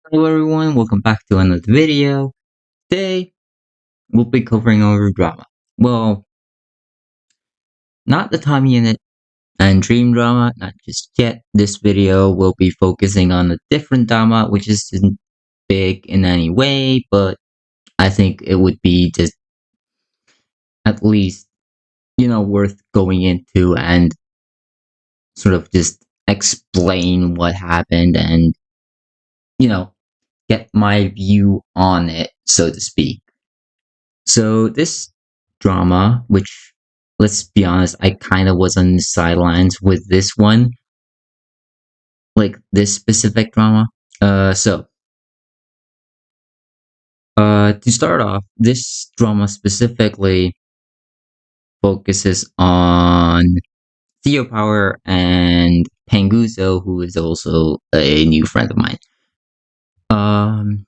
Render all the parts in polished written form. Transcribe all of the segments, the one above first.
Hello everyone, welcome back to another video. Today, we'll be covering over drama. Well, not the time unit and dream drama, not just yet. This video will be focusing on a different drama, which isn't big in any way, but I think it would be just at least, worth going into and sort of just explain what happened and, you know, get my view on it, so to speak. So this drama, which let's be honest, I kind of was on the sidelines with this one, like this specific drama. To start off, this drama specifically focuses on TheoPower and Panguzo, who is also a new friend of mine. Um,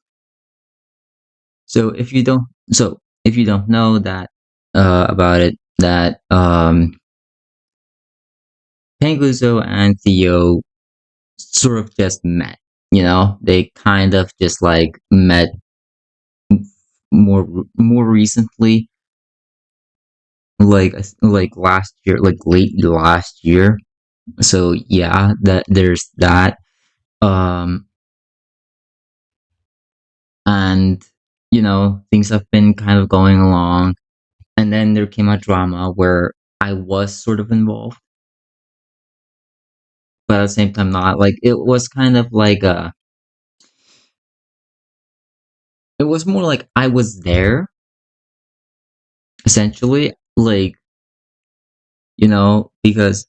so if you don't know that about it, that Panguzo and Theo sort of just met. They kind of just like met more recently, like last year, like late last year. So yeah, that there's that. Um, and things have been kind of going along, and then there came a drama where I was sort of involved, but at the same time not. Like it was kind of like it was more like I was there essentially, like because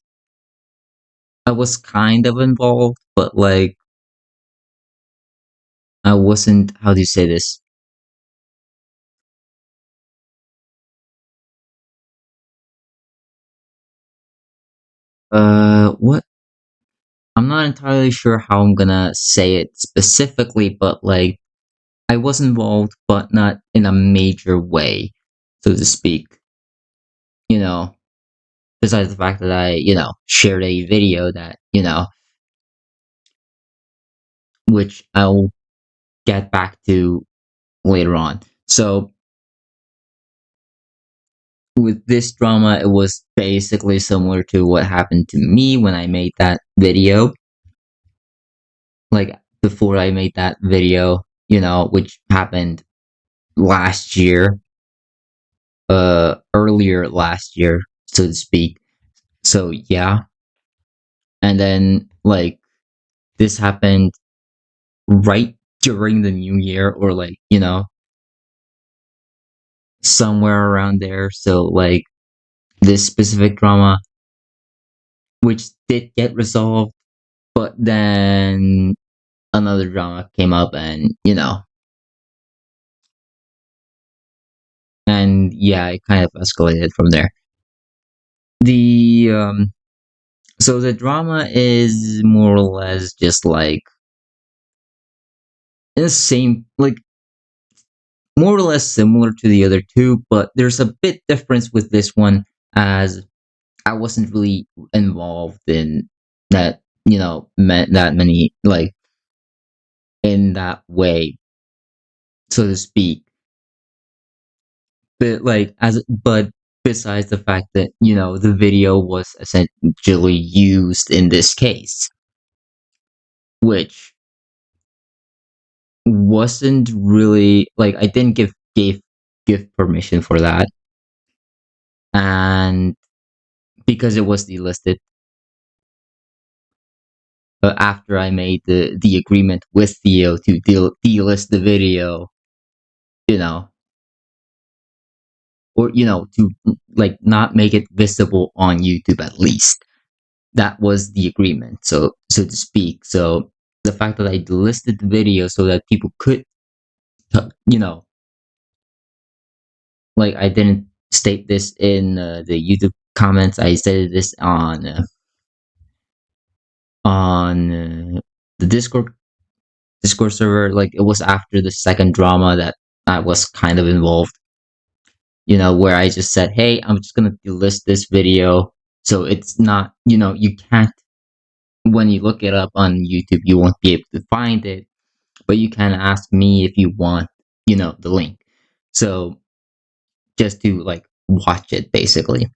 I was kind of involved, but like I wasn't. How do you say this? What? I'm not entirely sure how I'm gonna say it specifically, but like I was involved, but not in a major way, so to speak. You know, besides the fact that I, shared a video that, which I'll get back to later on. So with this drama, it was basically similar to what happened to me when I made that video. Like before I made that video, which happened last year, earlier last year, so to speak. So yeah, and then like this happened right during the new year, or like somewhere around there. So like this specific drama, which did get resolved, but then another drama came up, and yeah, it kind of escalated from there. The So the drama is more or less just like in the same, like more or less similar to the other two, but there's a bit difference with this one, as I wasn't really involved in that, that many, like in that way, so to speak. But besides the fact that, the video was essentially used in this case, which wasn't really like I didn't give permission for that, and because it was delisted after I made the agreement with Theo to delist the video, you know, or to like not make it visible on YouTube at least. That was the agreement, so to speak. So the fact that I delisted the video so that people could, you know, like I didn't state this in the YouTube comments. I said this on the Discord server. Like it was after the second drama that I was kind of involved. Where I just said, "Hey, I'm just gonna delist this video, so it's not, you can't, when you look it up on YouTube, you won't be able to find it, but you can ask me if you want, the link. So just to like watch it basically.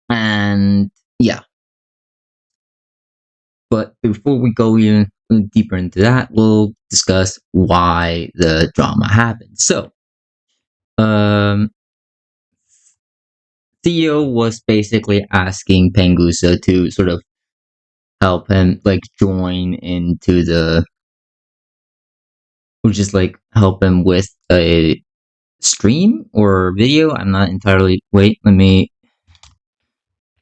And yeah, but before we go even deeper into that, we'll discuss why the drama happened. So, um, Theo was basically asking Pengusa to sort of help him like join into the, or just like help him with a stream or video. I'm not entirely. Wait, let me.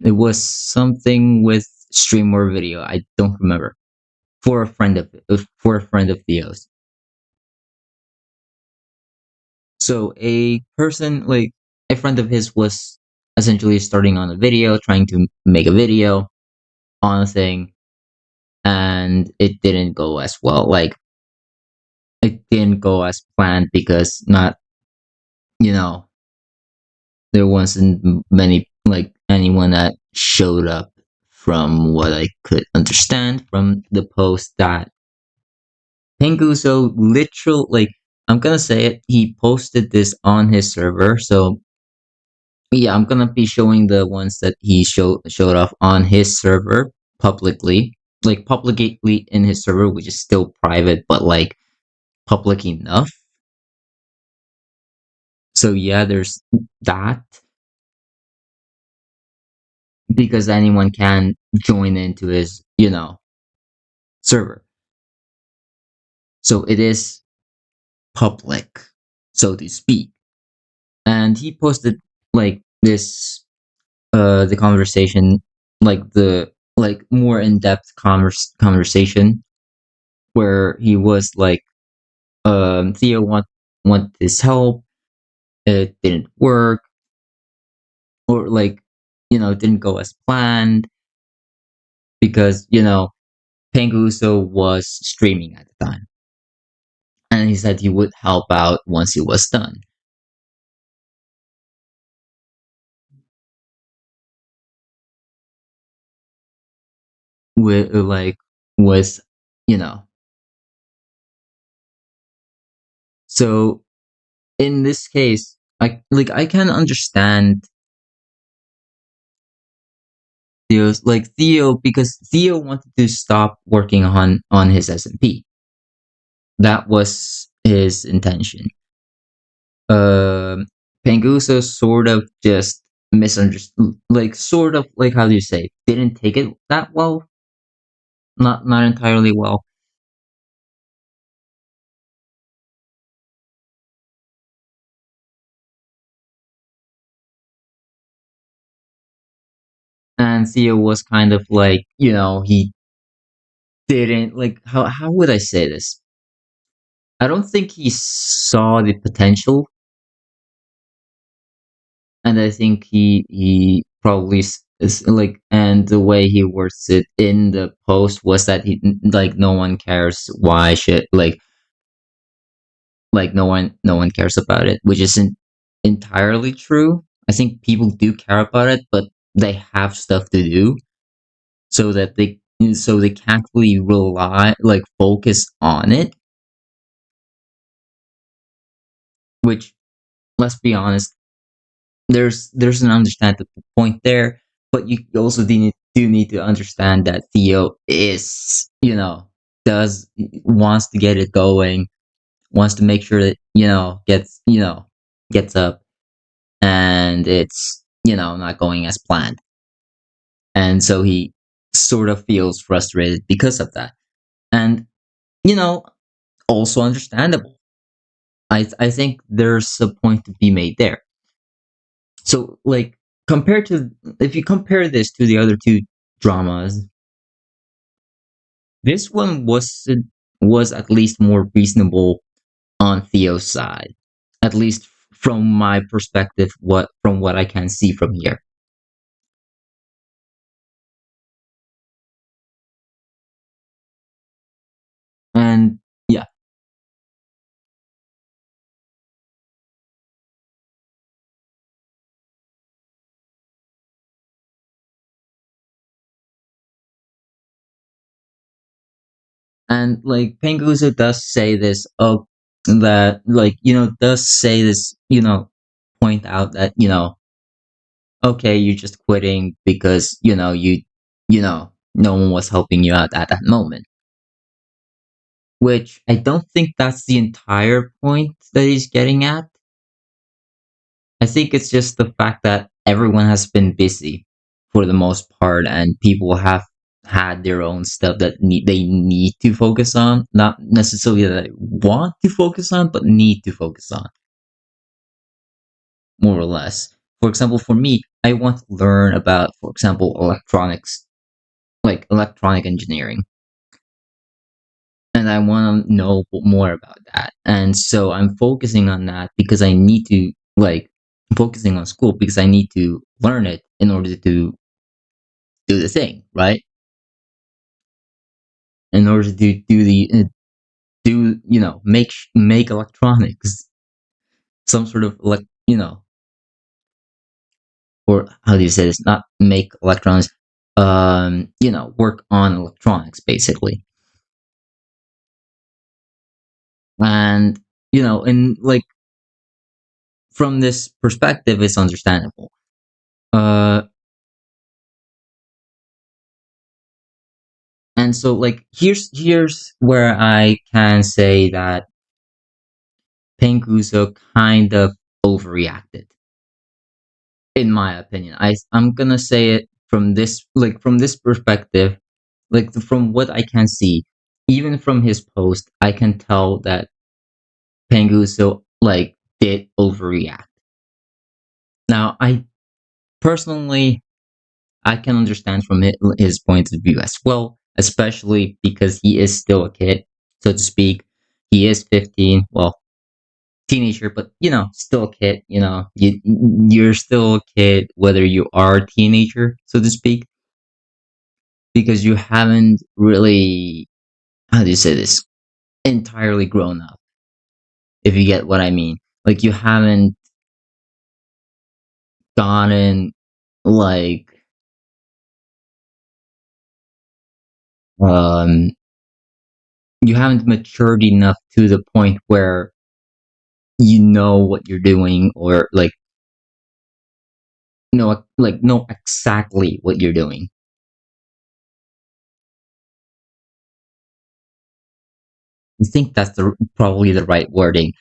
It was something with stream or video. I don't remember. For a friend of Theo's. So a person like a friend of his was essentially starting on a video, trying to make a video on a thing, and it didn't go as well. Like it didn't go as planned because not, you know, there wasn't many like anyone that showed up from what I could understand from the post that Penguzo literal like I'm gonna say it, he posted this on his server, so yeah, I'm gonna be showing the ones that he showed off on his server publicly, like publicly in his server, which is still private, but like public enough. So yeah, there's that because anyone can join into his, server. So it is public, so to speak. And he posted like this, the conversation, like the like more in depth conversation where he was like, Theo want this help. It didn't work, or like, it didn't go as planned because Penguso was streaming at the time, and he said he would help out once he was done. With like with you know, so in this case, I can understand Theo because Theo wanted to stop working on his SMP. That was his intention. Pangusa sort of just misunderstood, like sort of like how do you say, didn't take it that well, not entirely well, and Theo was kind of like he didn't like how would I say this? I don't think he saw the potential, and I think he probably is like, and the way he words it in the post was that he like no one cares why should like no one cares about it, which isn't entirely true. I think people do care about it, but they have stuff to do, so that they can't really rely like focus on it. Which, let's be honest, there's an understandable point there, but you also do need to understand that Theo is does wants to get it going, wants to make sure that gets up, and it's not going as planned, and so he sort of feels frustrated because of that, and you know also understandable. I think there's a point to be made there. So like, compared to if you compare this to the other two dramas, this one was at least more reasonable on Theo's side, at least from my perspective, what I can see from here. And yeah, And like Penguzo does say this, that like does say this, point out that okay, you're just quitting because no one was helping you out at that moment. Which I don't think that's the entire point that he's getting at. I think it's just the fact that everyone has been busy for the most part, and people have had their own stuff that they need to focus on. Not necessarily that they want to focus on, but need to focus on, more or less. For example, for me, I want to learn about, for example, electronics, like electronic engineering, and I want to know more about that. And so I'm focusing on that because I need to, like, focusing on school because I need to learn it in order to do the thing, right? In order to do the make electronics, some sort of or how do you say this? Not make electrons, work on electronics basically. And in like from this perspective, it's understandable. Uh, and so like here's where I can say that Penguzo kind of overreacted, in my opinion. I'm gonna say it from this perspective, like from what I can see, even from his post, I can tell that Penguzo like did overreact. Now, I personally I can understand from his point of view as well, especially because he is still a kid, so to speak. He is 15, well, teenager, but still a kid. You're still a kid whether you are a teenager, so to speak, because you haven't really, how do you say this, entirely grown up, if you get what I mean. Like you haven't gotten like um you haven't matured enough to the point where you know what you're doing, or like know exactly what you're doing. I think that's probably the right wording.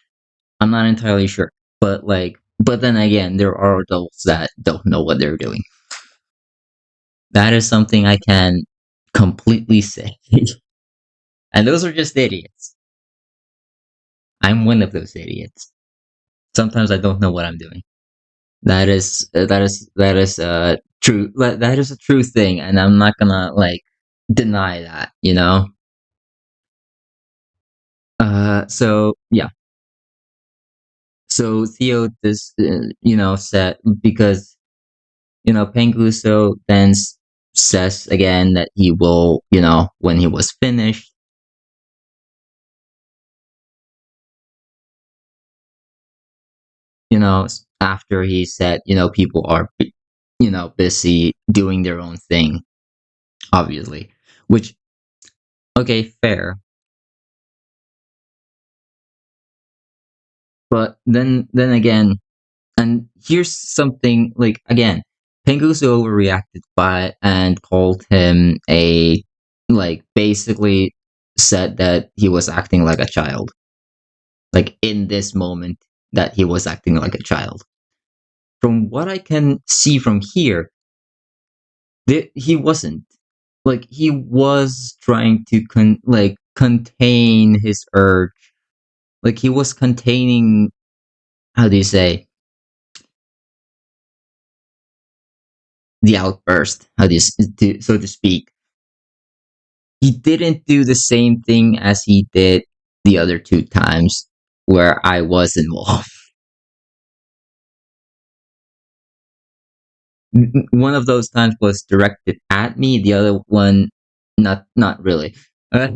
I'm not entirely sure, but then again, there are adults that don't know what they're doing. That is something I can completely say. And those are just idiots. I'm one of those idiots. Sometimes I don't know what I'm doing. That is true. That is a true thing, and I'm not gonna like deny that. So yeah. So Theo this said, because Penguso then says again that he will, when he was finished, after he said, people are busy doing their own thing, obviously, which, okay, fair. But then again, and here's something, like, again, Penguso overreacted by and called him a, like, basically said that he was acting like a child, like in this moment, that he was acting like a child. From what I can see from here, he wasn't. Like, he was trying to contain his urge. Like, he was containing, how do you say, the outburst, how do you so to speak. He didn't do the same thing as he did the other two times where I was involved. One of those times was directed at me. The other one, not really. Uh,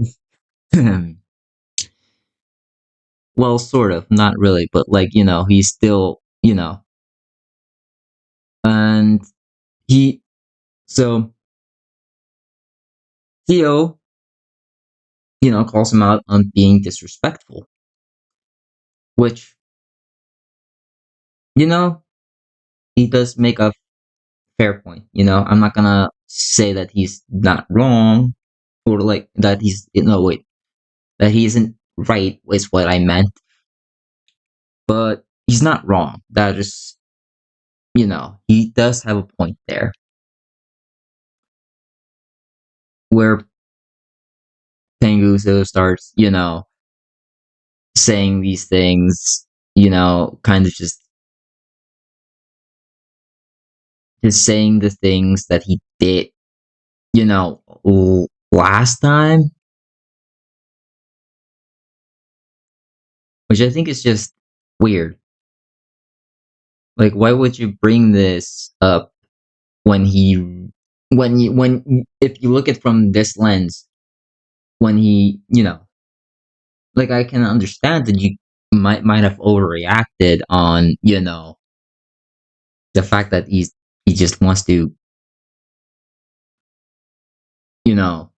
well, sort of, not really, but like he's still and he so Theo calls him out on being disrespectful, which, you know, he does make a fair point. I'm not gonna say that he's not wrong, or like that he's, no, wait, that he isn't right is what I meant, but he's not wrong. That is, he does have a point there where Panguso starts, saying these things, kind of just saying the things that he did, last time, which I think is just weird. Like, why would you bring this up when if you look at from this lens, when he, like, I can understand that you might have overreacted on, the fact that he just wants to, you know,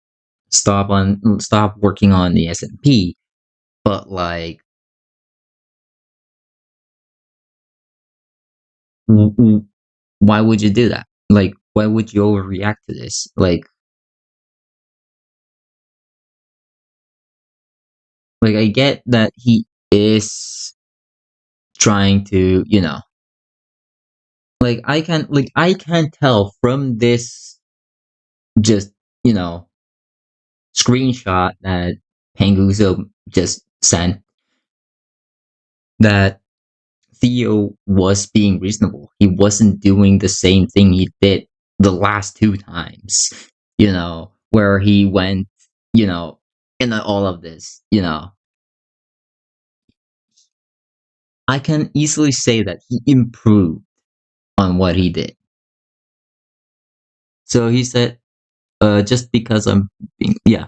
stop working on the S&P, but like, why would you do that? Like, why would you overreact to this? Like I get that he is trying to, like I can tell from this just, you know, screenshot that Panguzo just sent that Theo was being reasonable. He wasn't doing the same thing he did the last two times, where he went, in all of this, I can easily say that he improved on what he did. So he said, just because I'm being, yeah.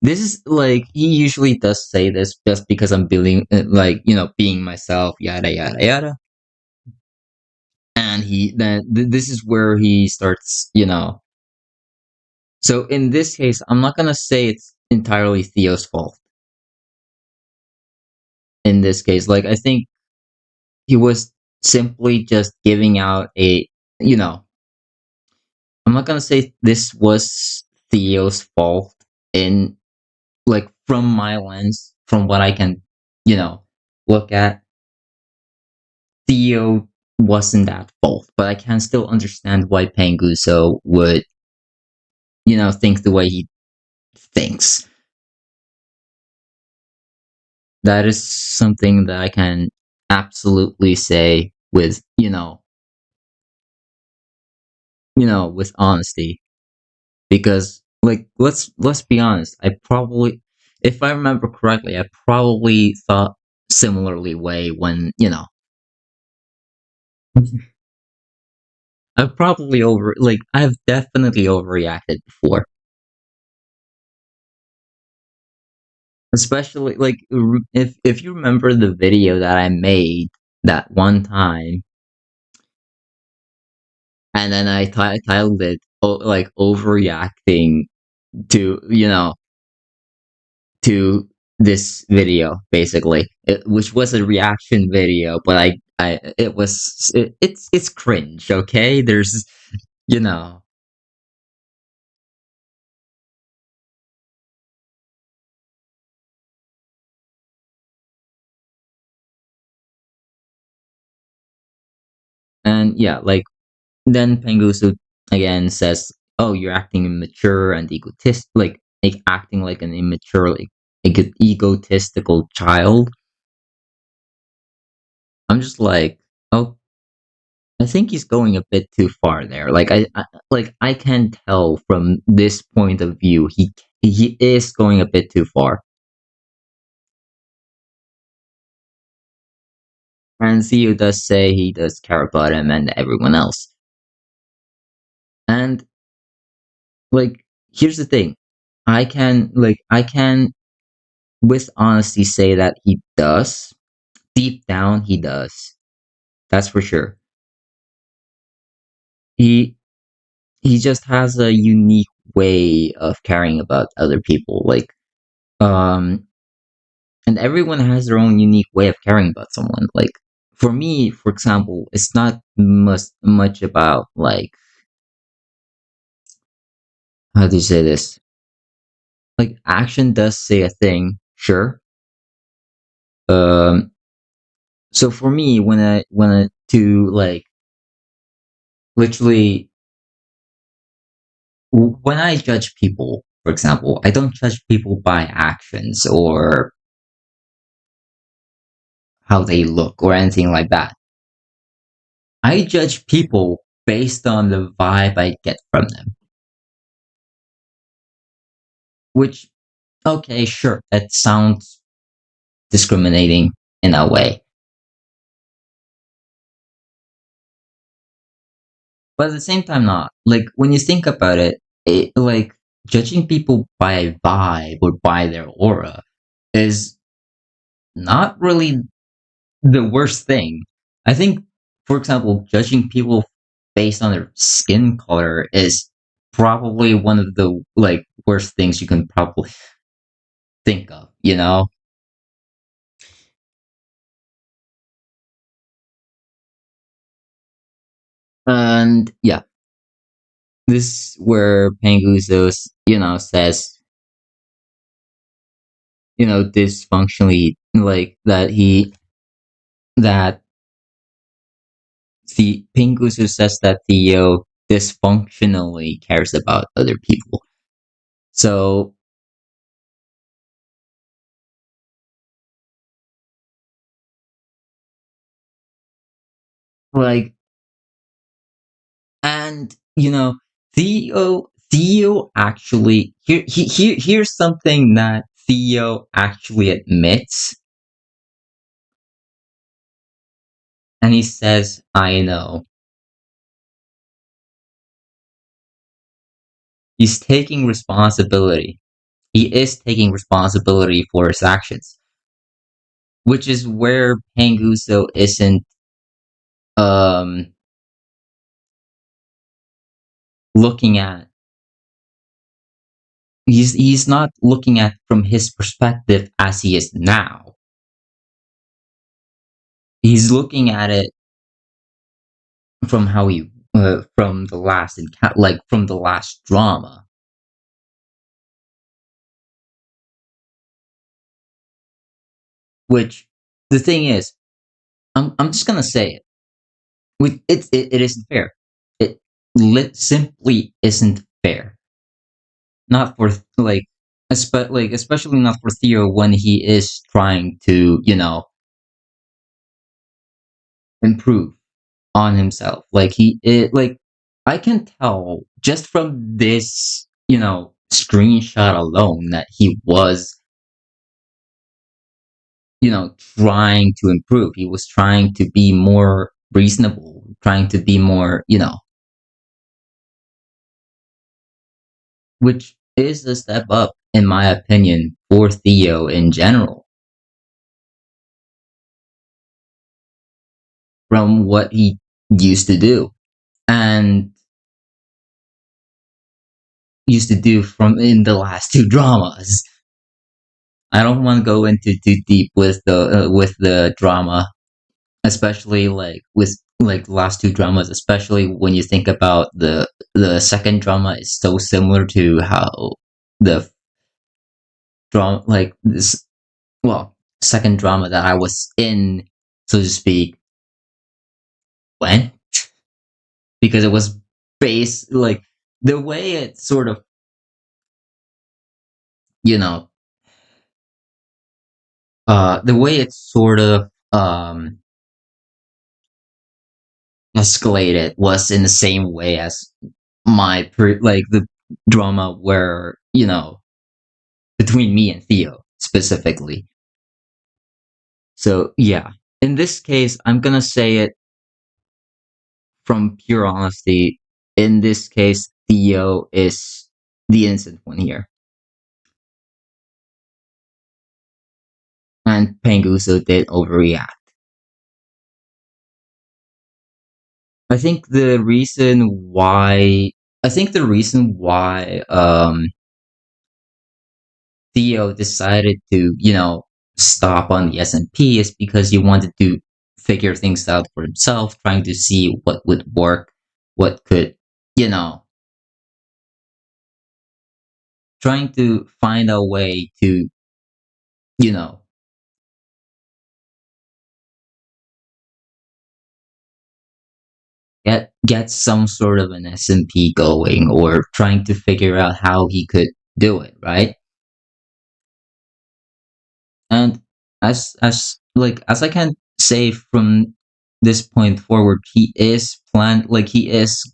This is like, he usually does say this just because I'm being, like, being myself, yada, yada, yada. And this is where he starts, So in this case, I'm not gonna say it's entirely Theo's fault. In this case, like, I think he was simply just giving out you know, I'm not gonna say this was Theo's fault in, like, from my lens, from what I can, you know, look at. Theo wasn't at fault, but I can still understand why Panguso would, think the way he thinks. That is something that I can absolutely say with, with honesty. Because, like, let's be honest, if I remember correctly, I probably thought similarly way when, I've definitely overreacted before. Especially, like, if you remember the video that I made that one time, and then I titled it, like, overreacting to, to this video, basically, which was a reaction video, but it's cringe, okay? There's, you know, and yeah, like, then Pengusu again says, "Oh, you're acting immature and egotist, like acting like an immature, like, egotistical child." I'm just like, oh, I think he's going a bit too far there. I can tell from this point of view, he is going a bit too far. And Theo does say he does care about him and everyone else. And, like, here's the thing. I can with honesty say that he does. Deep down, he does. That's for sure. He he just has a unique way of caring about other people. Like, Um, and everyone has their own unique way of caring about someone. Like for me, for example, it's not much about like how do you say this? Like action does say a thing, sure. Um, so for me, when I to like literally when I judge people, for example, I don't judge people by actions or how they look or anything like that. I judge people based on the vibe I get from them. Which, okay, sure, that sounds discriminating in a way. But at the same time, not. Like, when you think about it, like, judging people by a vibe or by their aura is not really the worst thing. I think, for example, judging people based on their skin color is probably one of the like worst things you can probably think of, you know? And yeah, this where Panguzos, says, dysfunctionally like that the Pinguzo says that Theo dysfunctionally cares about other people. So like and Theo actually here's something that Theo actually admits, and he says, I know. He's taking responsibility. He is taking responsibility for his actions, which is where Panguso isn't um looking at. He's not looking at from his perspective as he is now. He's looking at it from how he from the last like from the last drama. Which the thing is, I'm just gonna say it. It isn't fair. It simply isn't fair. Not for especially not for Theo when he is trying to improve on himself. Like I can tell just from this screenshot alone that he was trying to improve. He was trying to be more reasonable, trying to be more which is a step up in my opinion for Theo in general from what he used to do and used to do from in the last two dramas. I don't want to go into too deep with the drama, especially like with like the last two dramas. Especially when you think about the second drama is so similar to how the drama like this second drama that I was in, so to speak, went because it was based like the way it sort of you know the way it sort of escalated was in the same way as like the drama where between me and Theo specifically. So yeah, in this case, I'm gonna say it from pure honesty. In this case, Theo is the innocent one here, and Panguso did overreact. I think the reason why I think the reason why Theo decided to, stop on the S&P is because he wanted to figure things out for himself, trying to see what would work, what could, you know, trying to find a way to, you know, get some sort of an S&P going, or trying to figure out how he could do it, right? And as I can say from this point forward, he is like he is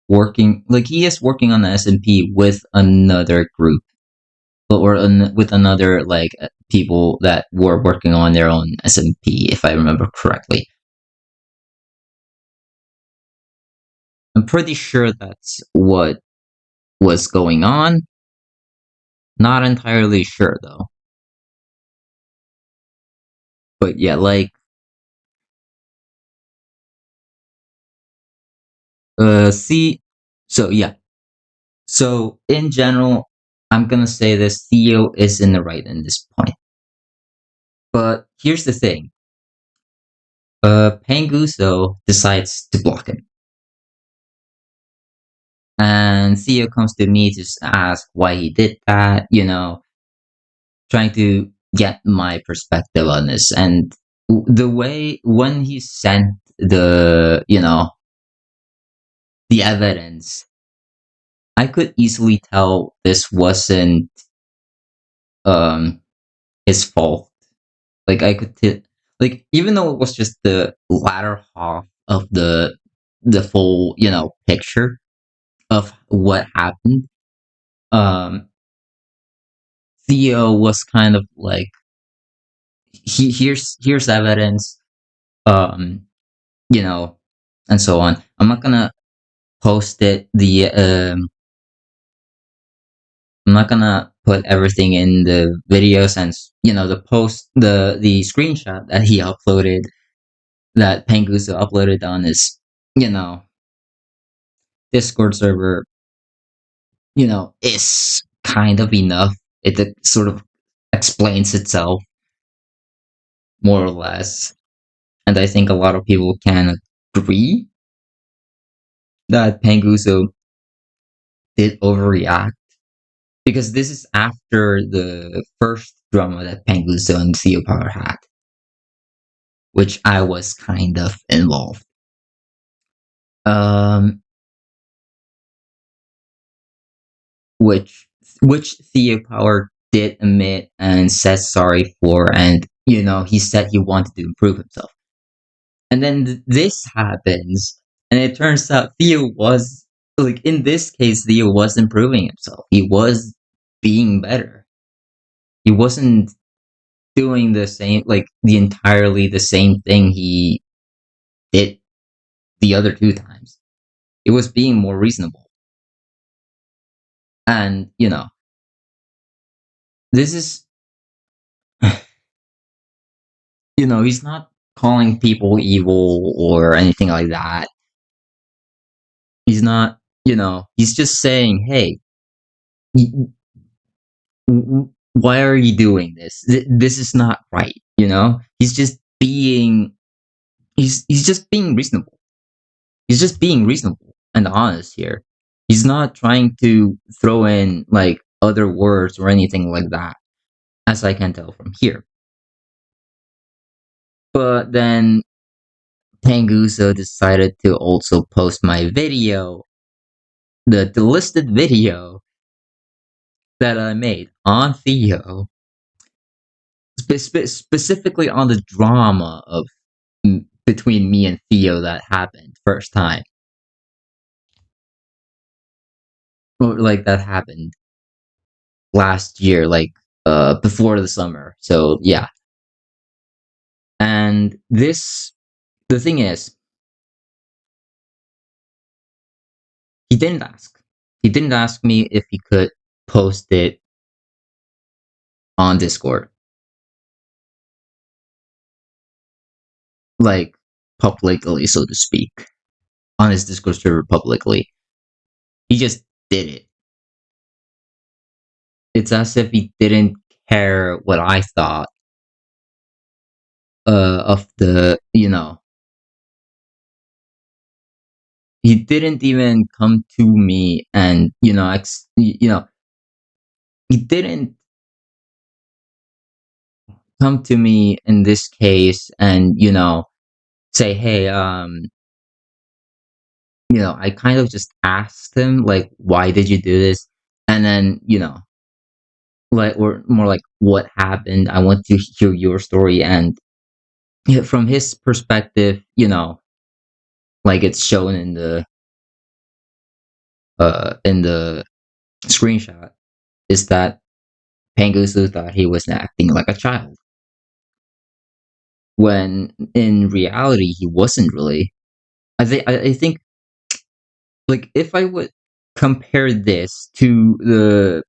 working on the S&P with another group, or with another people that were working on their own S&P, if I remember correctly. I'm pretty sure that's what was going on. Not entirely sure though. But yeah, see, so yeah. So in general, I'm gonna say this: Theo is in the right in this point. But here's the thing: Panguso decides to block him, and Theo comes to me to ask why he did that. Trying to get my perspective on this, and the way when he sent the evidence, I could easily tell this wasn't um his fault. I could even though it was just the latter half of the full picture of what happened. um Theo was kind of like, here's evidence, um you know and so on. I'm not gonna post it the I'm not gonna put everything in the video, since the screenshot that he uploaded, that Pangusa uploaded on his you know Discord server, is kind of enough. It sort of explains itself, more or less. And I think a lot of people can agree that Panguso did overreact, because this is after the first drama that Panguso and TheoPower had, which I was kind of involved. Um, which TheoPower did admit and said sorry for, and he said he wanted to improve himself. And then this happens, and it turns out Theo was, in this case, Theo was improving himself. He was being better. He wasn't doing the same, the entirely the same thing he did the other two times. It was being more reasonable. And, this is, he's not calling people evil or anything like that. He's not, he's just saying, hey, why are you doing this? This is not right. He's just being, he's just being reasonable. He's just being reasonable and honest here. He's not trying to throw in other words or anything like that, as I can tell from here. But then Panguso decided to also post my video, the listed video that I made on Theo, specifically on the drama of between me and Theo that happened first time, or that happened last year, before the summer. So yeah, and the thing is, he didn't ask. He didn't ask me if he could post it on Discord, like publicly, so to speak, on his Discord server publicly. He just did it. it's as if he didn't care what I thought of the, he didn't even come to me and, he didn't come to me in this case and, say, hey, I kind of just asked him, like, why did you do this? And then, like, or more like, what happened? I want to hear your story. And yeah, from his perspective, like it's shown in the screenshot, is that Pangusu thought he was acting like a child. When in reality he wasn't really. I think like if I would compare this to the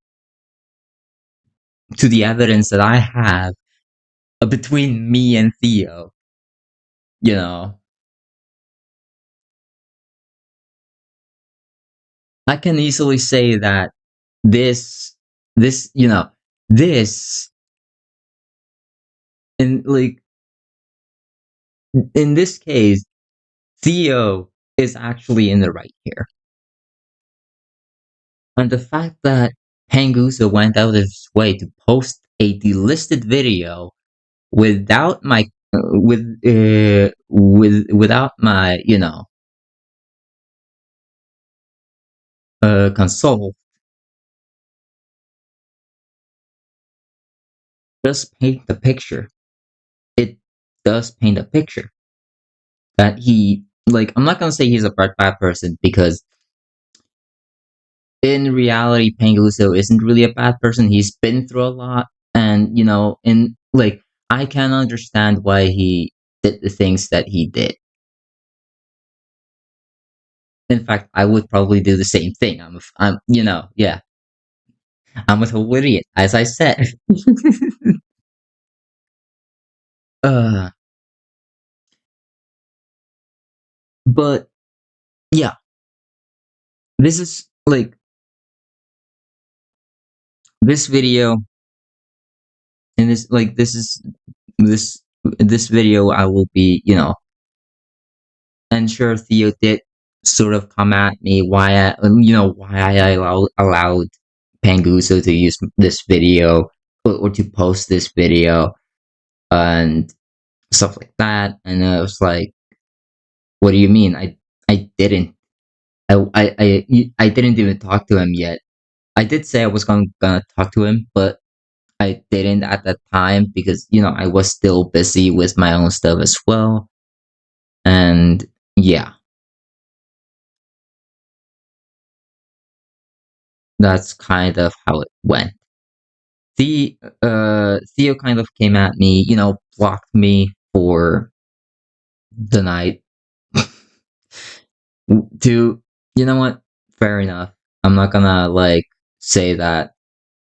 evidence that I have between me and Theo, you know, I can easily say that this this you know this in like in this case Theo is actually in the right here. And the fact that Pangusa went out of his way to post a delisted video without my without my consult does paint the picture. It does paint a picture that he, like, I'm not gonna say he's a bad person, because in reality Pangusa isn't really a bad person. He's been through a lot, and in like I can understand why he did the things that he did. In fact, I would probably do the same thing. Yeah, I'm a total idiot, as I said. uh, but yeah, this is like this video, and this video. I will be, and sure, Theo did sort of come at me why I allowed Panguso to use this video, or to post this video and stuff like that. And I was like, what do you mean? I didn't. I didn't even talk to him yet. I did say I was gonna talk to him, but I didn't at that time because I was still busy with my own stuff as well. And yeah, that's kind of how it went. Theo kind of came at me, blocked me for the night. To You know what? Fair enough. I'm not gonna like say that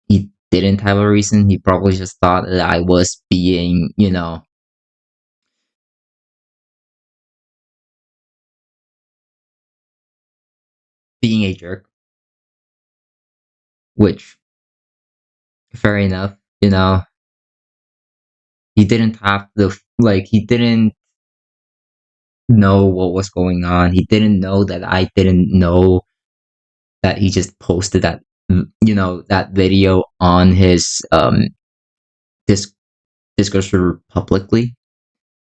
he didn't have a reason. He probably just thought that I was being, being a jerk, which fair enough. He didn't have he didn't know what was going on. He didn't know that I didn't know that he just posted that video on his dis- Discord server publicly.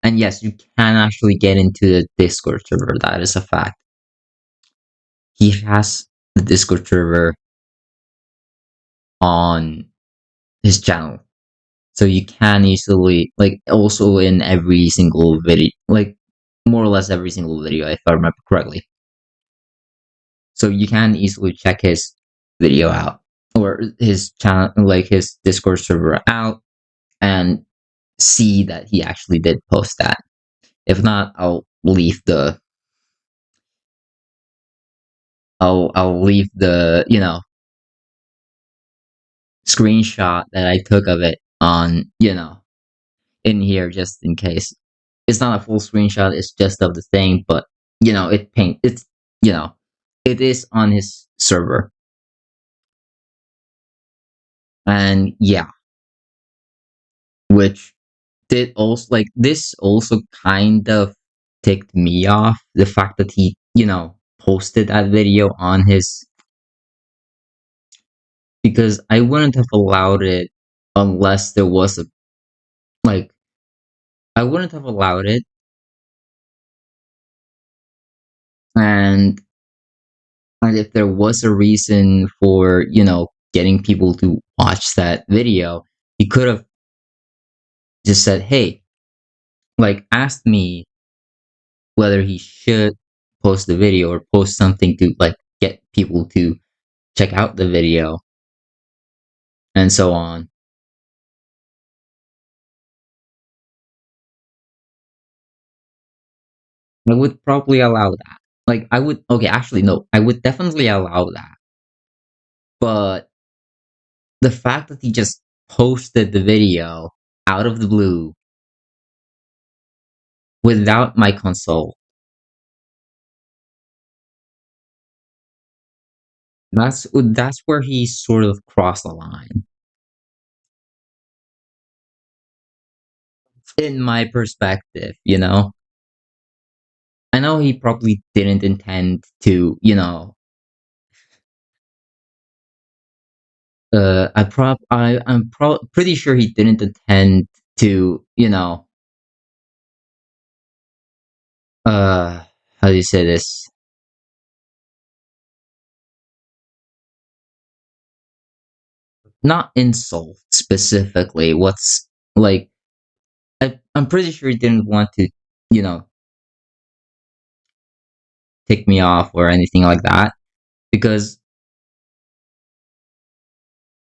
And yes, you can actually get into the Discord server. That is a fact. He has the Discord server on his channel. So you can easily, like, also in every single video, like, more or less every single video, if I remember correctly. So you can easily check his video out, or his channel, like his Discord server out, and see that he actually did post that. If not, I'll leave the screenshot that I took of it on in here, just in case. It's not a full screenshot, it's just of the thing, but you know it is on his server. And yeah, which did also like this also kind of ticked me off, the fact that he, posted that video on his, because I wouldn't have allowed it unless there was a, like, I wouldn't have allowed it. And and if there was a reason for, getting people to watch that video, he could have just said, hey, like, asked me whether he should post the video or post something to, like, get people to check out the video and so on. I would probably allow that. Like, I would, okay, actually, no, I would definitely allow that. But the fact that he just posted the video out of the blue without my consult, that's where he sort of crossed the line, in my perspective. I know he probably didn't intend to, I'm pretty sure he didn't intend to, uh, how do you say this? Not insult specifically. What's like, I'm pretty sure he didn't want to, you know, tick me off or anything like that, because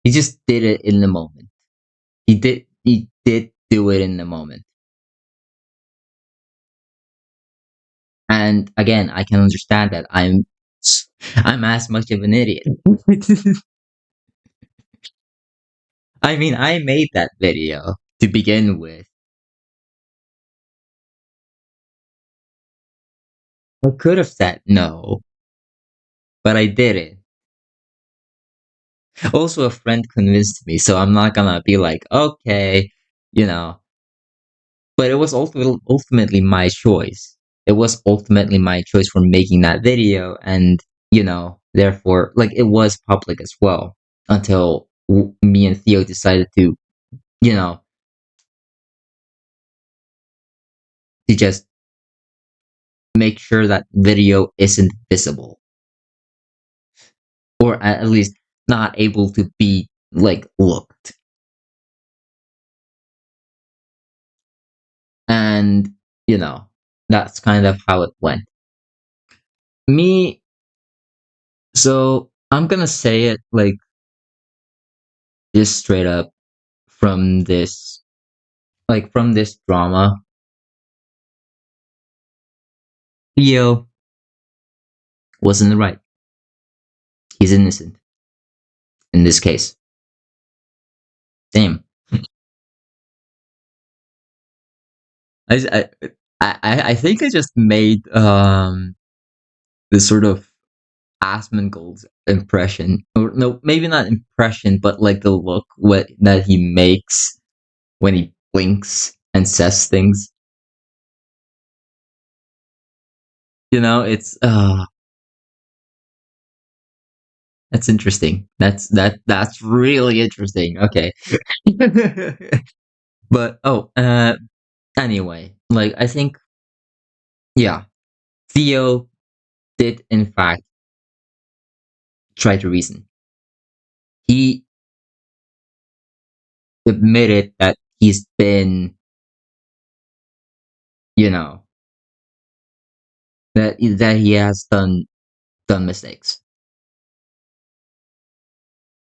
he just did it in the moment. He did do it in the moment. And again, I can understand that I'm as much of an idiot. I mean, I made that video to begin with. I could have said no, but I didn't. Also, a friend convinced me, so I'm not gonna be like, okay, you know. But it was ultimately my choice. It was ultimately my choice for making that video, and therefore, like, it was public as well until me and Theo decided to, you know, to just make sure that video isn't visible, or at least not able to be, like, looked. And that's kind of how it went. Me, so I'm gonna say it, like, just straight up, from this from this drama. Leo wasn't right. He's innocent in this case. Same. I I think I just made this sort of Asmongold's impression, or no, maybe not impression, but like the look that he makes when he blinks and says things. It's that's interesting. That's really interesting. Okay. But anyway, like, I think, yeah, Theo did in fact try to reason. He admitted that he's been, you know, that he has done mistakes.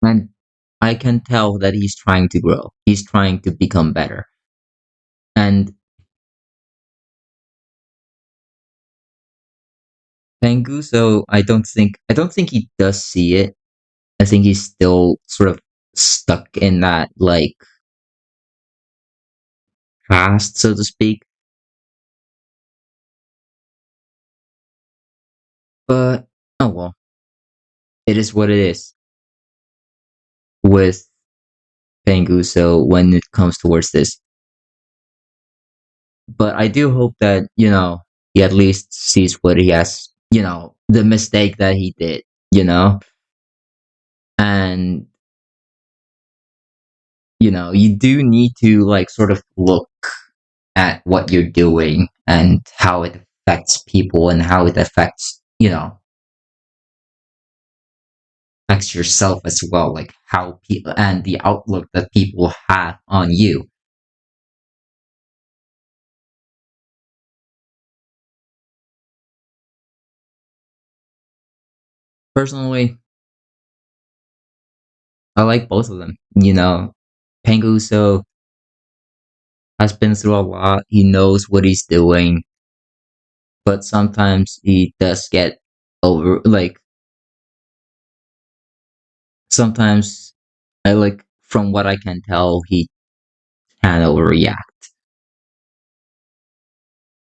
And I can tell that he's trying to grow. He's trying to become better. And Panguso, I don't think he does see it. I think he's still sort of stuck in that, like, past, so to speak. But oh well, it is what it is. With Panguso when it comes towards this. But I do hope that, he at least sees what he has, the mistake that he did, and, you do need to like sort of look at what you're doing and how it affects people and how it affects, affects yourself as well, like how people and the outlook that people have on you. Personally, I like both of them. Panguso has been through a lot. He knows what he's doing, but sometimes he does get over. Like sometimes, I like from what I can tell, he can overreact.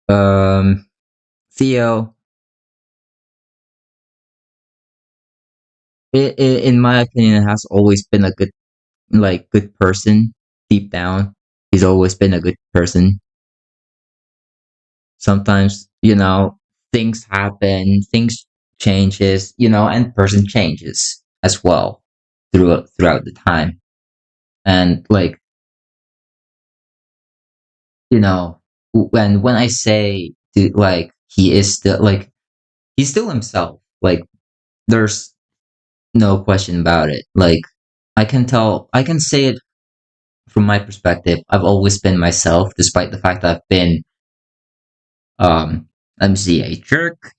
Um, Theo, in my opinion, has always been a good person. Deep down, he's always been a good person. Sometimes, things happen, things changes, and person changes as well throughout the time. And like, when I say like he is still like he's still himself. Like there's no question about it. Like I can say it from my perspective. I've always been myself, despite the fact that I've been let me see, a jerk,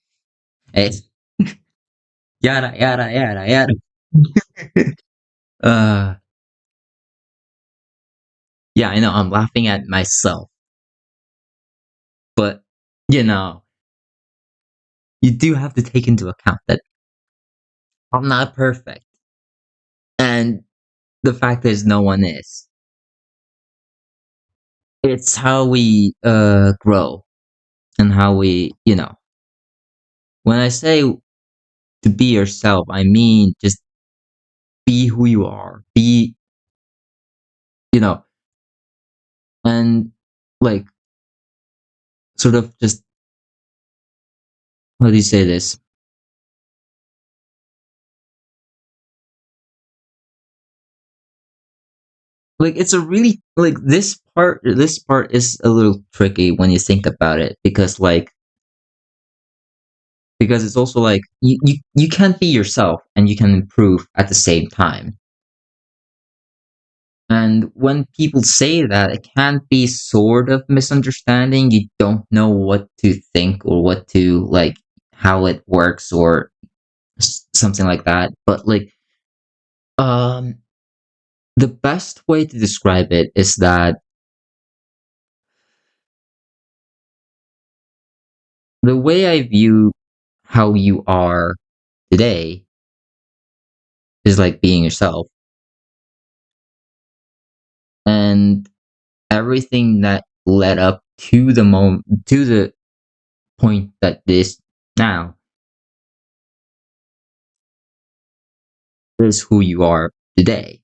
a yada yada yada yada. uh yeah, I know I'm laughing at myself, but you know, you do have to take into account that I'm not perfect. And the fact is no one is. It's how we grow and how we, when I say to be yourself, I mean just be who you are. Be, you know, and like sort of just how do you say this? Like it's a really like this part is a little tricky when you think about it because it's also like you can't be yourself and you can improve at the same time. And when people say that, it can be sort of misunderstanding. You don't know what to think or what to like, how it works or something like that. But like, um, the best way to describe it is that the way I view how you are today is like being yourself, and everything that led up to the moment to the point that this now is who you are today.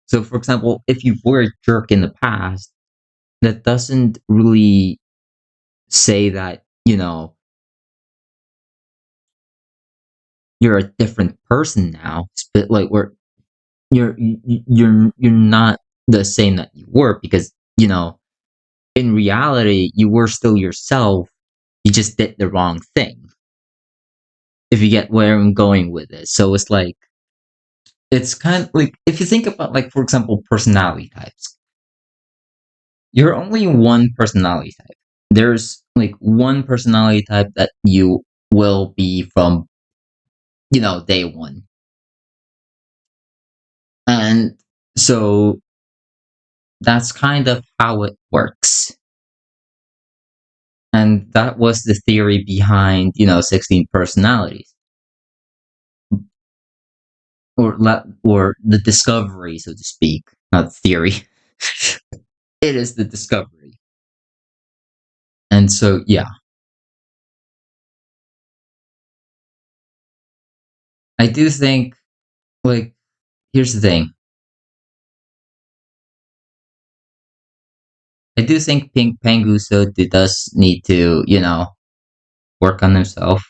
So, for example, if you were a jerk in the past, that doesn't really say that, you're a different person now. But like, you're not the same that you were because, in reality, you were still yourself. You just did the wrong thing. If you get where I'm going with it. So it's like, it's kind of like, if you think about, like, for example, personality types, you're only one personality type. There's like one personality type that you will be from, day one. And so that's kind of how it works. And that was the theory behind, 16 personalities or the discovery, so to speak, not theory. It is the discovery. And so, yeah, I do think, like, here's the thing. I do think Pink Panguso does need to, work on himself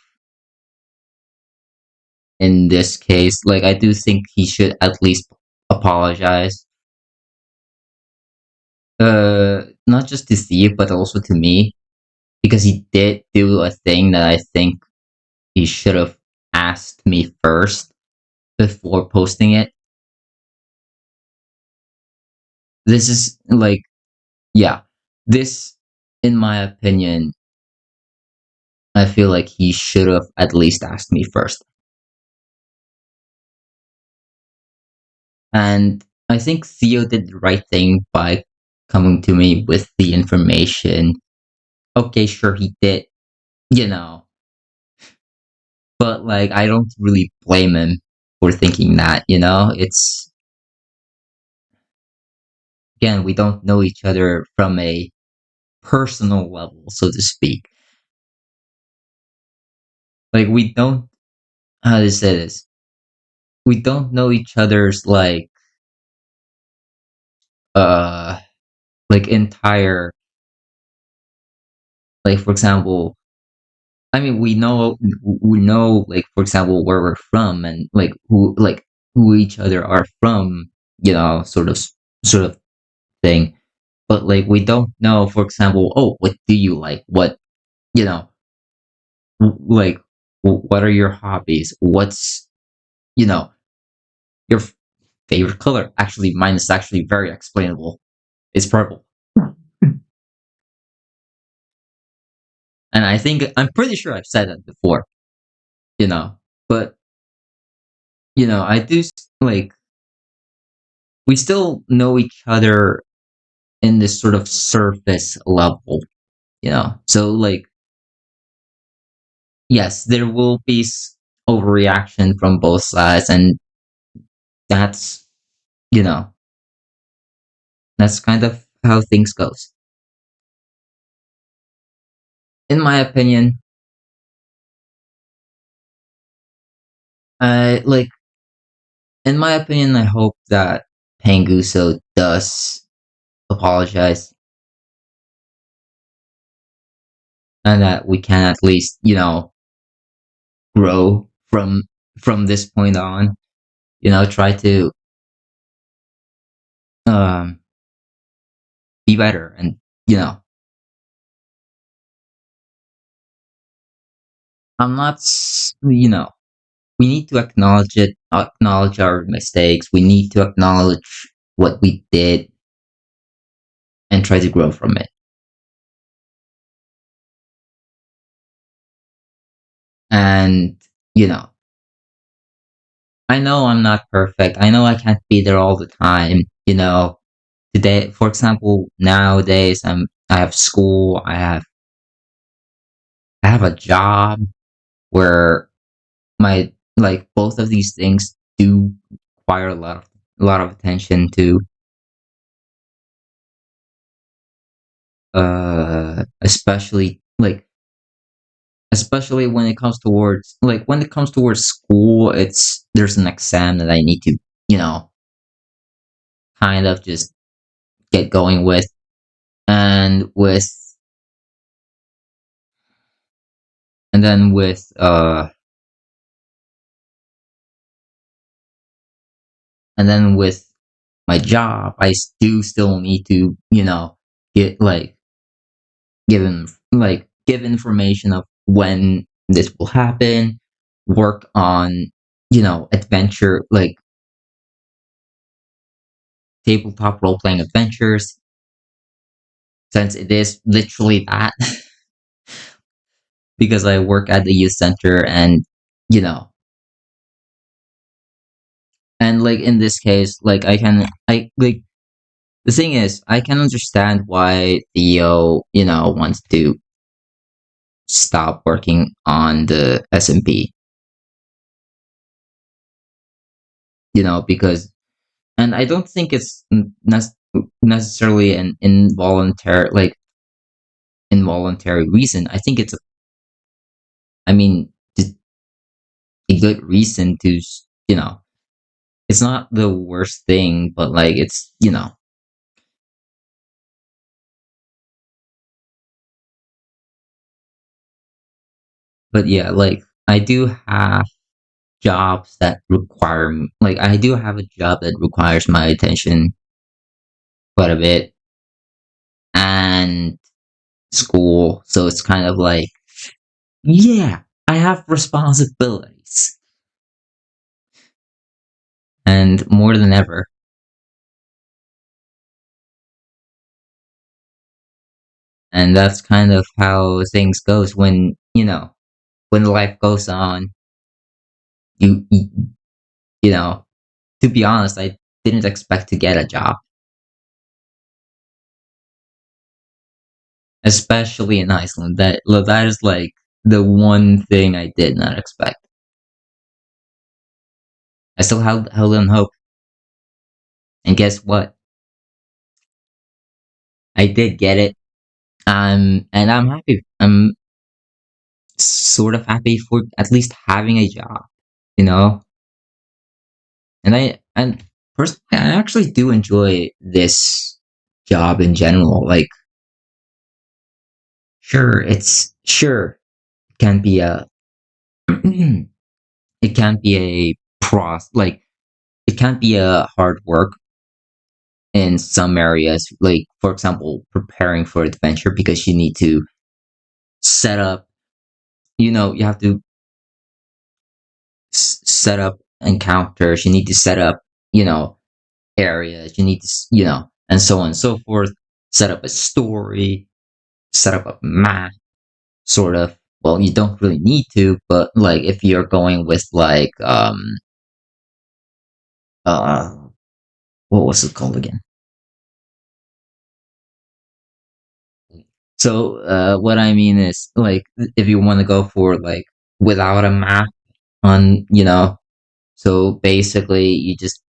in this case. Like, I do think he should at least apologize. Not just to Steve, but also to me, because he did do a thing that I think he should have asked me first before posting it. This is like, yeah, this, in my opinion, I feel like he should have at least asked me first. And I think Theo did the right thing by coming to me with the information. Okay, sure, he did, you know, but like, I don't really blame him for thinking that. It's, again, we don't know each other from a personal level, so to speak. Like, we don't, how to say this, we don't know each other's, uh, entire, like, for example, I mean, we know, like, for example, where we're from and who each other are from, sort of thing. But like, we don't know, for example, oh, what do you like? What, you know, like, what are your hobbies? What's, you know, your favorite color? Actually, mine is actually very explainable. It's purple. And I'm pretty sure I've said that before, you know, but, I do, like, we still know each other in this sort of surface level. So, like, yes, there will be overreaction from both sides, and that's, you know, that's kind of how things goes. In my opinion, I like, I hope that Panguso does apologize and that we can at least, grow from this point on. Try to um be better, and you know, I'm not, we need to acknowledge our mistakes. We need to acknowledge what we did and try to grow from it. And, you know, I know I'm not perfect. I know I can't be there all the time. Today, for example, nowadays, I have school. I have a job where my like both of these things do require a lot of attention to, especially when it comes towards school. There's an exam that I need to, you know kind of just get going with, and then with my job, I do still need to, get like give information of when this will happen, work on, adventure, like tabletop role playing adventures, since it is literally that. Because I work at the youth center, and you know and like, in this case, like, I like, the thing is, I can understand why Theo, wants to stop working on the SMP, because, and I don't think it's necessarily an involuntary reason. I think I mean, just a good reason to, it's not the worst thing, but like, it's, But yeah, like I do have jobs that require like I do have a job that requires my attention quite a bit and school. So it's kind of like, yeah, I have responsibilities and more than ever. And that's kind of how things goes when, when life goes on, you, you know, to be honest, I didn't expect to get a job, especially in Iceland. That is like the one thing I did not expect. I still held on hope, and guess what? I did get it. And I'm happy. I'm sort of happy for at least having a job, you know. And personally, I actually do enjoy this job in general. Like, sure it can be a it can be a like it can be a hard work in some areas, like for example preparing for adventure, because you need to set up, you have to set up encounters, you need to set up, you know areas, you need to and so on and so forth, set up a story, set up a map, sort of. Well, you don't really need to, but like if you're going with like uh what was it called again? So what I mean is, like, if you want to go for like without a map on, so basically you just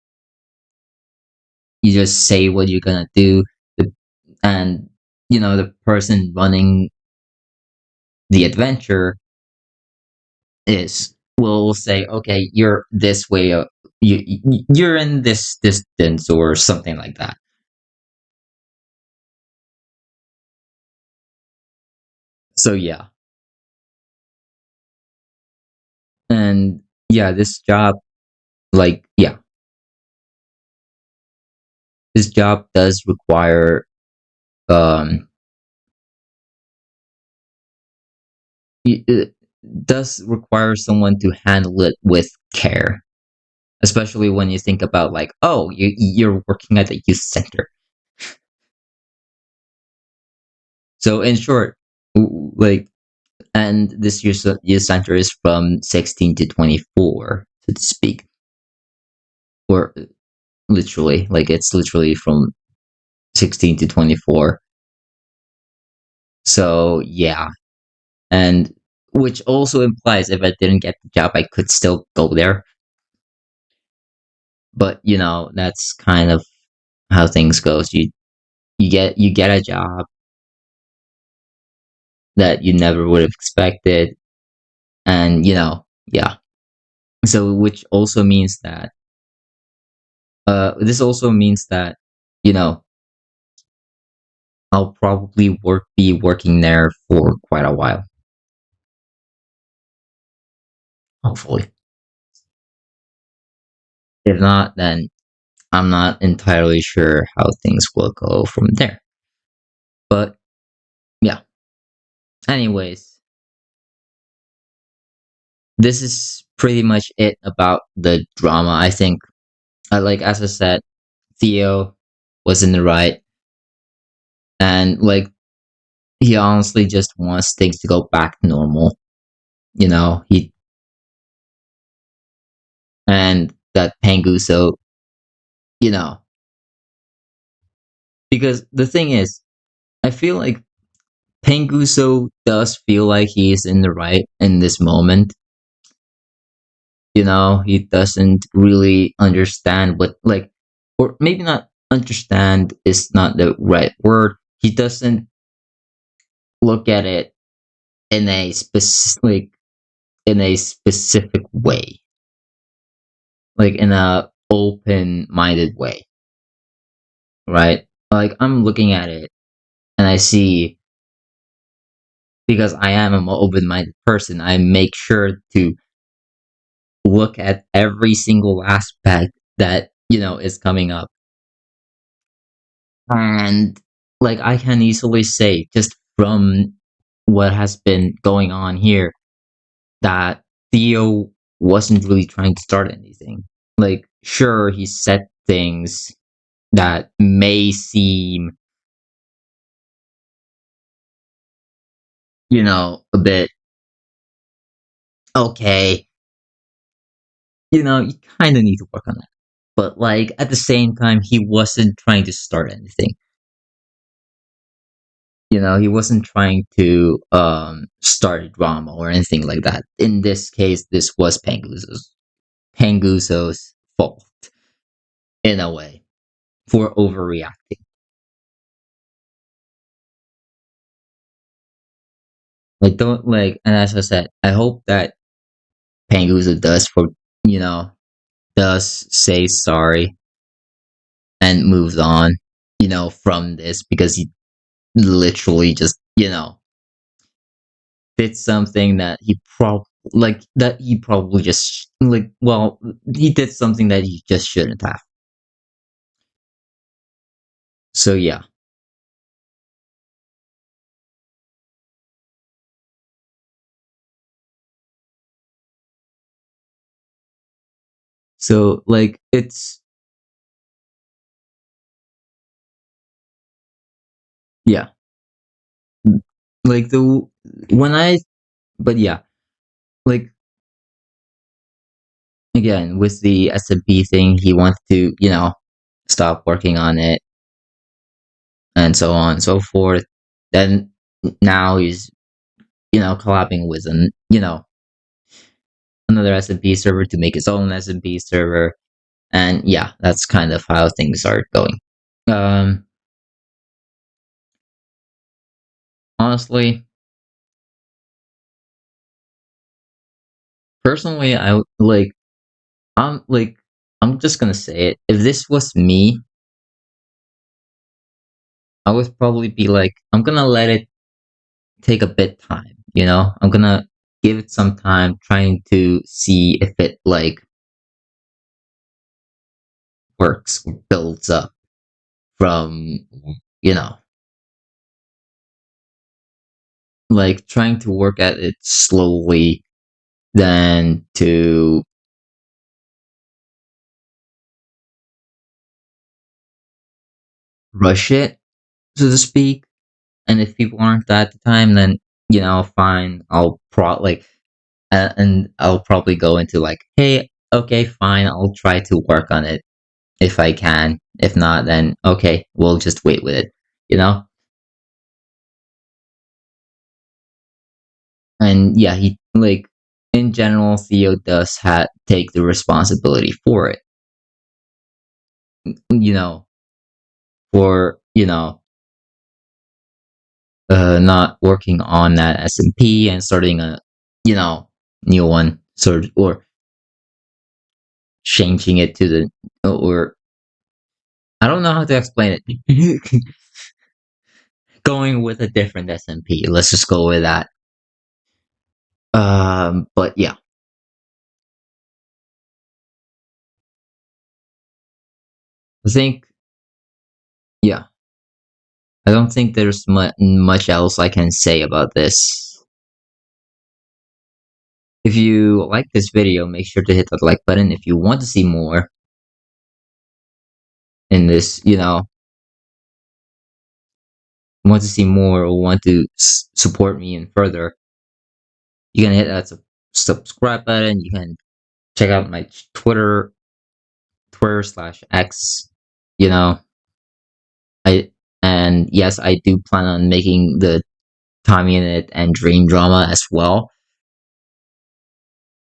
say what you're gonna do, the- and the person running the adventure is will say, okay, you're this way, you're in this distance or something like that. So yeah, and yeah, this job, like, yeah, this job does require um it does require someone to handle it with care, especially when you think about, like, oh, you're working at a youth center. So in short, like, and this youth center is from 16 to 24, so to speak, or literally, like, it's literally from 16 to 24. So yeah, and which also implies if I didn't get the job, I could still go there. But that's kind of how things goes. You get a job that you never would have expected, and yeah. So which also means that this also means that you know I'll probably be working there for quite a while, hopefully. If not, then I'm not entirely sure how things will go from there. But yeah, anyways, this is pretty much it about the drama. I think, like, as I said, Theo was in the right, and like he honestly just wants things to go back to normal. He and that Panguso, you know, because the thing is, I feel like Panguso does feel like he is in the right in this moment. He doesn't really understand what, like, or maybe not understand is not the right word. He doesn't look at it in a specific way, like in a open-minded way, right? Like, I'm looking at it and I see because I am an open-minded person. I make sure to look at every single aspect that is coming up, and like I can easily say just from what has been going on here that Theo wasn't really trying to start anything. Like, sure, he said things that may seem, a bit okay. You kind of need to work on that. But, like, at the same time, he wasn't trying to start anything. He wasn't trying to start a drama or anything like that. In this case, this was Panguzo's fault in a way for overreacting. I don't like, and as I said, I hope that Panguzo you know, does say sorry and moves on, from this because he literally just, did something that he probably just like, well, he did something that he just shouldn't have. So yeah. So like it's yeah. Like the when I but yeah, like again with the SMP thing, he wanted to, stop working on it and so on and so forth. Then now he's, collabing with another SMP server to make his own SMP server. And yeah, that's kind of how things are going. Um Honestly, personally, I'm just gonna say it. If this was me, I would probably be like, I'm gonna let it take a bit time, I'm gonna give it some time trying to see if it like works or builds up from, you know, like trying to work at it slowly than to rush it, so to speak. And if people aren't at the time, then, fine. And I'll probably go into like, hey, okay, fine. I'll try to work on it if I can. If not, then okay, we'll just wait with it, you know? And yeah, he like in general, Theo does take the responsibility for it, you know, for not working on that SMP and starting a you know new one, sort of, or changing it to the or I don't know how to explain it. Going with a different SMP. Let's just go with that. But yeah, I think yeah, I don't think there's much else I can say about this. If you like this video, make sure to hit that like button. If you want to see more in this, want to see more or want to support me in further, you can hit that subscribe button. You can check out my Twitter/X. You know, I and yes, I do plan on making the Tommy in It and Dream drama as well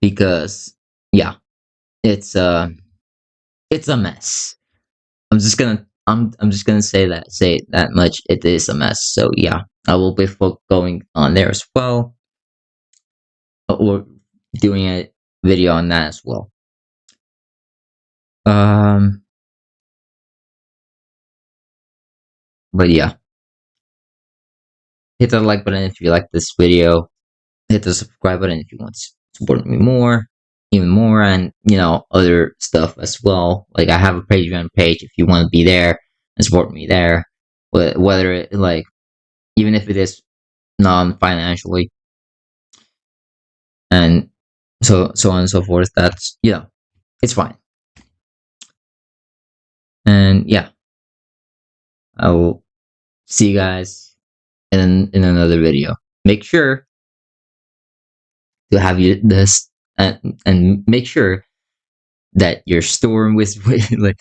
because yeah, it's it's a mess. I'm just gonna say that much. It is a mess. So yeah, I will be going on there as well, or doing a video on that as well. Um, but yeah, hit the like button if you like this video. Hit the subscribe button if you want to support me more, even more, and other stuff as well. Like I have a Patreon page if you want to be there and support me there. Whether it like even if it is non-financially, and so on and so forth. That's it's fine. And yeah, I will see you guys in another video. Make sure to have you this and make sure that your storm was like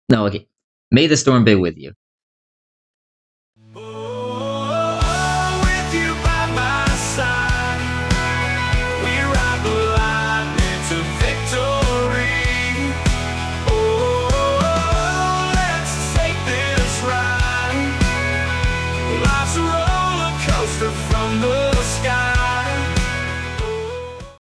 no okay. May the storm be with you. With you by my side, we ride the line into victory. Oh, let's take this ride. Life's a road.